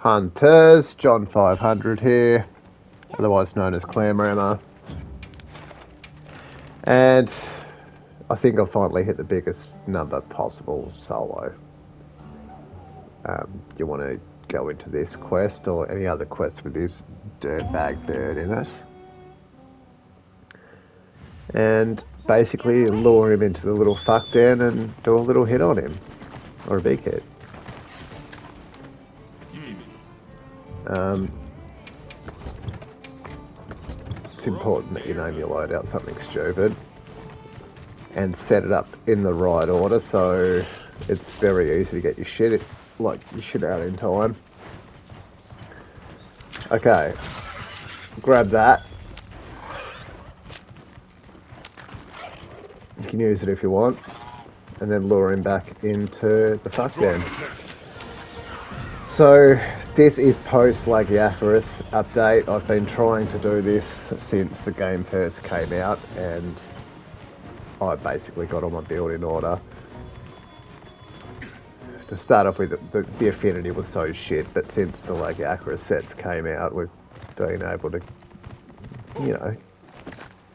Hunters, John 500 here, otherwise known as Clam Rammer. And I think I've finally hit the biggest number possible solo. You want to go into this quest or any other quest with this dirtbag bird in it. And basically lure him into the little fuck den and do a little hit on him. Or a big hit. It's important that you name your loadout something stupid and set it up in the right order so it's very easy to get your shit out in time. Okay, grab that. You can use it if you want, and then lure him back into the fuck den. So this is post Lagiacorus update. I've been trying to do this since the game first came out, and I basically got all my build in order. To start off with, the affinity was so shit, but since the Lagiacorus sets came out, we've been able to, you know,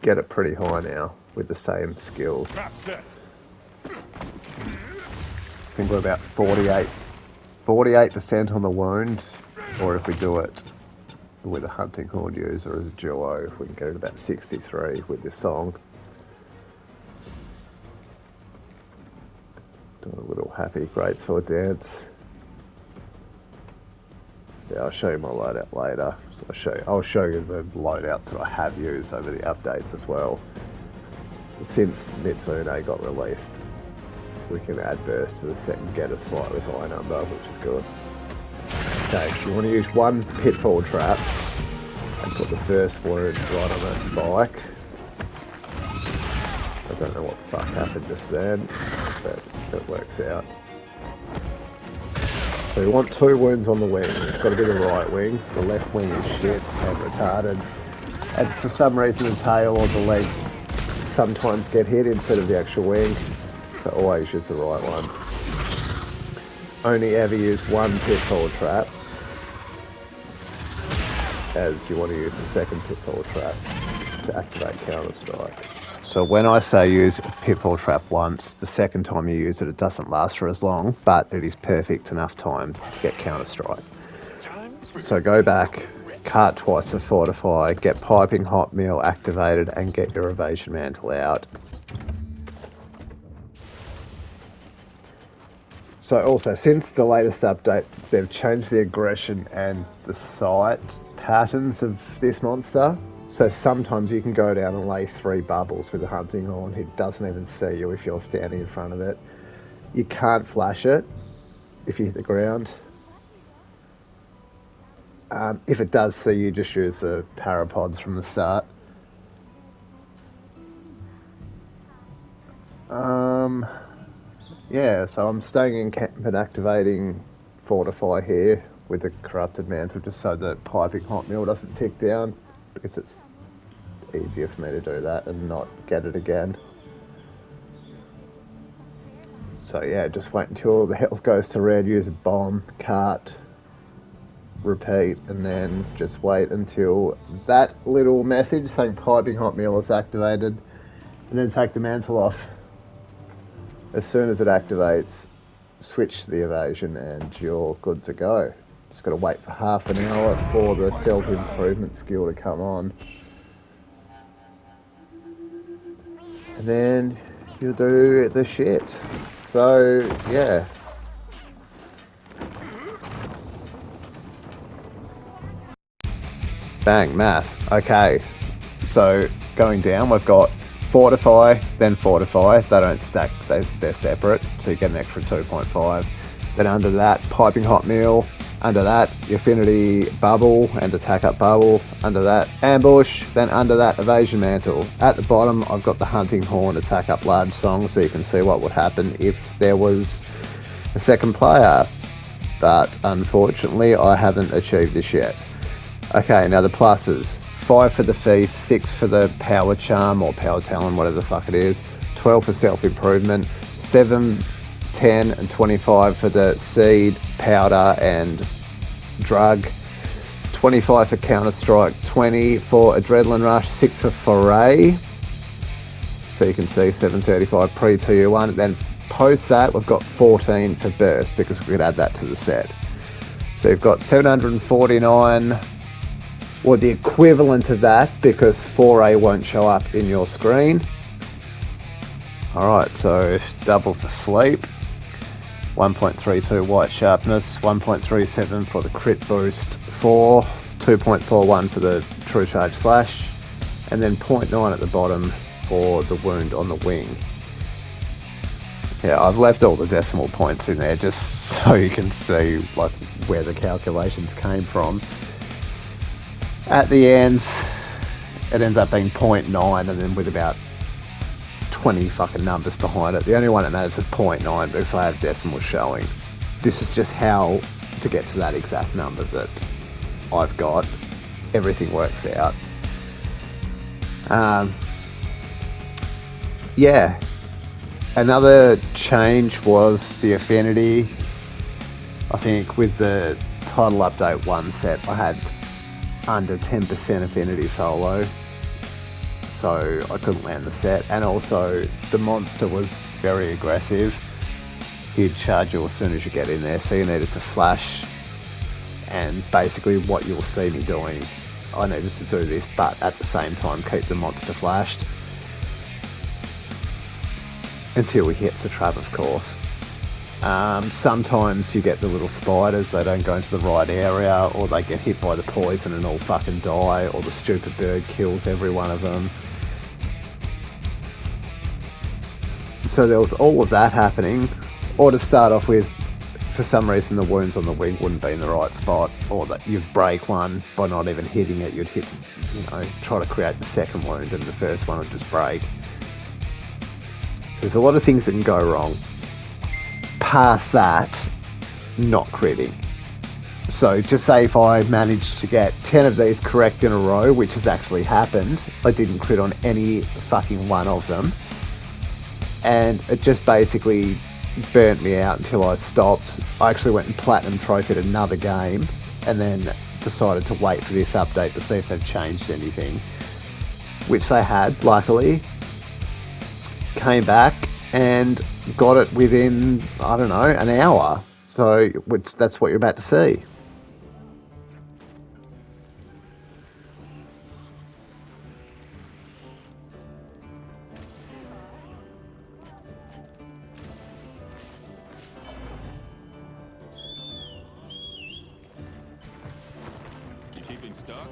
get it pretty high now with the same skills. I think we're about 48% on the wound, or if we do it with a hunting horn user as a duo, we can get it about 63 with this song. Doing a little happy greatsword dance. Yeah, I'll show you my loadout later. I'll show you the loadouts that I have used over the updates as well. Since Mitsune got released, we can add burst to the set and get a slightly higher number, which is good. Okay, you want to use one pitfall trap and put the first wound right on that spike. I don't know what the fuck happened just then, but it works out. So you want 2 wounds on the wing. It's got to be the right wing. The left wing is shit and retarded. And for some reason the tail or the leg sometimes get hit instead of the actual wing. So always use the right one. Only ever use one pitfall trap, as you want to use the second pitfall trap to activate counter strike. So when I say use a pitfall trap once, the second time you use it, it doesn't last for as long, but it is perfect enough time to get counter strike. So go back, cart twice to fortify, get piping hot meal activated, and get your evasion mantle out. So also, since the latest update, they've changed the aggression and the sight patterns of this monster. So sometimes you can go down and lay 3 bubbles with a hunting horn. It doesn't even see you if you're standing in front of it. You can't flash it if you hit the ground. If it does see you, just use the parapods from the start. Yeah, so I'm staying in camp and activating Fortify here with the Corrupted Mantle just so that Piping Hot Meal doesn't tick down, because it's easier for me to do that and not get it again. So yeah, just wait until the health goes to red, use a bomb, cart, repeat, and then just wait until that little message saying Piping Hot Meal is activated, and then take the mantle off. As soon as it activates, switch to the evasion and you're good to go. Just got to wait for half an hour for the self-improvement skill to come on. And then you'll do the shit. So, yeah. Bang, mass. Okay. So, going down, we've got Fortify, then Fortify. They don't stack, they're separate, so you get an extra 2.5. Then under that, Piping Hot Meal. Under that, Affinity Bubble and Attack Up Bubble. Under that, Ambush. Then under that, Evasion Mantle. At the bottom, I've got the Hunting Horn Attack Up Large song, so you can see what would happen if there was a second player. But unfortunately, I haven't achieved this yet. Okay, now the pluses. 5 for the Feast, 6 for the Power Charm or Power Talon, whatever the fuck it is, 12 for Self-Improvement, 7, 10 and 25 for the Seed, Powder and Drug, 25 for Counter-Strike, 20 for Adrenaline Rush, 6 for Foray. So you can see 735 pre-2U1. Then post that, we've got 14 for Burst because we could add that to the set. So you've got 749, or the equivalent of that, because 4A won't show up in your screen. Alright, so double for Sleep, 1.32 White Sharpness, 1.37 for the Crit Boost 4, 2.41 for the True Charge Slash, and then 0.9 at the bottom for the Wound on the Wing. Yeah, I've left all the decimal points in there just so you can see like where the calculations came from. At the end, it ends up being 0.9 and then with about 20 fucking numbers behind it. The only one that matters is 0.9 because I have decimals showing. This is just how to get to that exact number that I've got. Everything works out. Yeah. Another change was the affinity. I think with the title update 1 set, I had under 10% affinity solo, so I couldn't land the set. And also, the monster was very aggressive. He'd charge you as soon as you get in there, so you needed to flash. And basically what you'll see me doing, I needed to do this, but at the same time keep the monster flashed. Until he hits the trap, of course. Sometimes you get the little spiders, they don't go into the right area, or they get hit by the poison and all fucking die, or the stupid bird kills every one of them. So there was all of that happening. Or to start off with, for some reason the wounds on the wing wouldn't be in the right spot, or that you'd break one by not even hitting it, you'd hit, try to create the second wound and the first one would just break. There's a lot of things that can go wrong. Past that, not critting. So just say if I managed to get 10 of these correct in a row, which has actually happened, I didn't crit on any fucking one of them. And it just basically burnt me out until I stopped. I actually went and platinum trophied another game and then decided to wait for this update to see if they've changed anything. Which they had, luckily. Came back and got it within, I don't know, an hour. So that's what you're about to see. You keeping stock?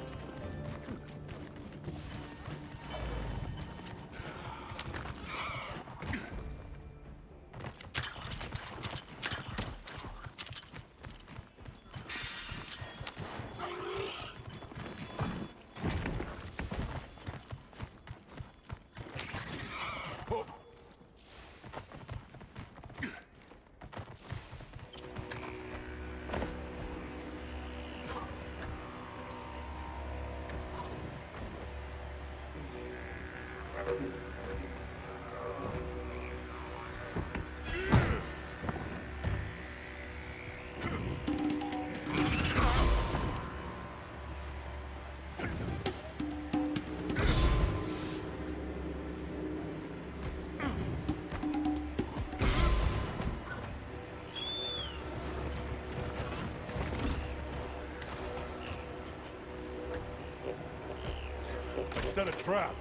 Set a trap.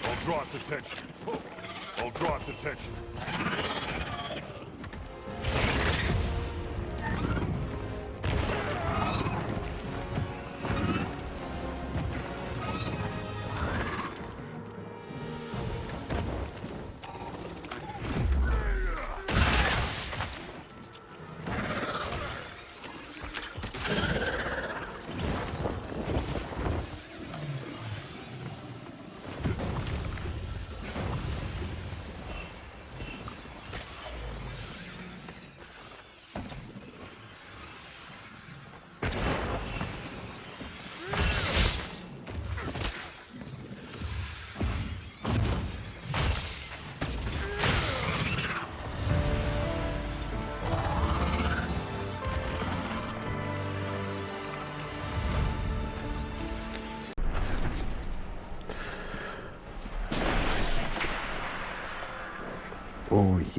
I'll draw its attention. I'll draw its attention.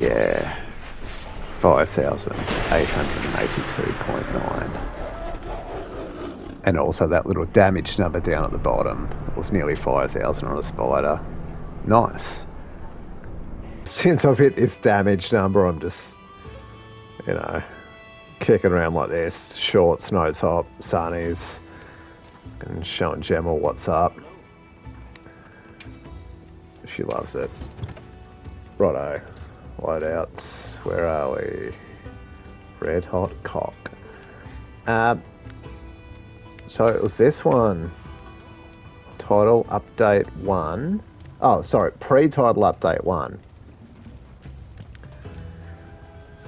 Yeah. 5,882.9. And also that little damage number down at the bottom was nearly 5,000 on a spider. Nice. Since I've hit this damage number, I'm just, you know, kicking around like this. Shorts, no top, sunnies, and showing Gemma what's up. She loves it. Righto. Loadouts. Where are we? Red Hot Cock. So it was this one. Title Update 1. Oh, sorry. Pre-title Update 1.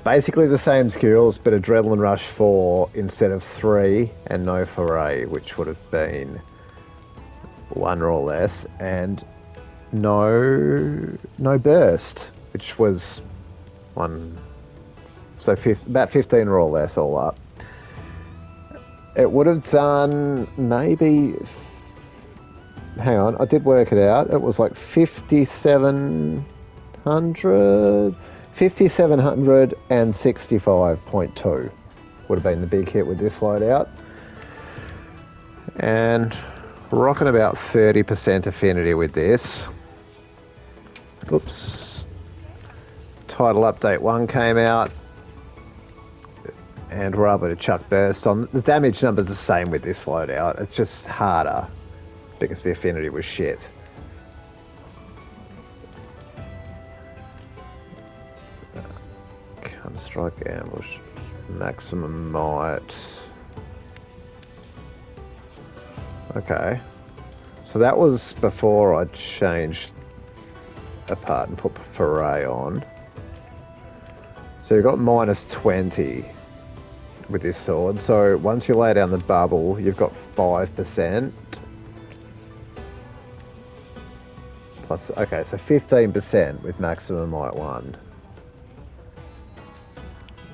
Basically the same skills, but Adrenaline Rush 4 instead of 3, and no Foray, which would have been 1 or less, and no Burst, which was 1. So about 15 or less all up. It would have done maybe. Hang on, I did work it out. It was like 5,700. 5,765.2 would have been the big hit with this loadout. And rocking about 30% affinity with this. Oops. Title Update 1 came out. And we're able to chuck bursts on. The damage number's the same with this loadout. It's just harder because the affinity was shit. Strike ambush, maximum might. Okay, so that was before I changed a part and put Foray on. So you've got minus 20 with this sword. So once you lay down the bubble, you've got 5%. Plus, okay, so 15% with maximum might 1.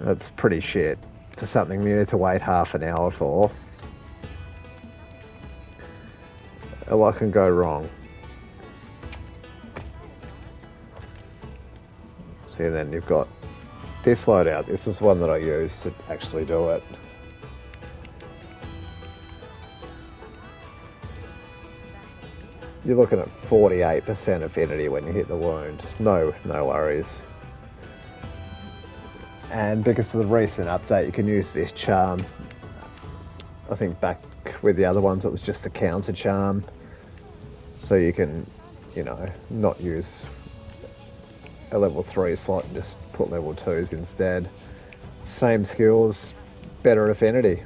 That's pretty shit for something you need to wait half an hour for. A lot can go wrong. So then you've got this loadout. This is one that I use to actually do it. You're looking at 48% affinity when you hit the wound. No worries. And because of the recent update, you can use this charm. I think back with the other ones, it was just the counter charm. So you can, you know, not use a level 3 slot and just put level 2s instead. Same skills, better affinity.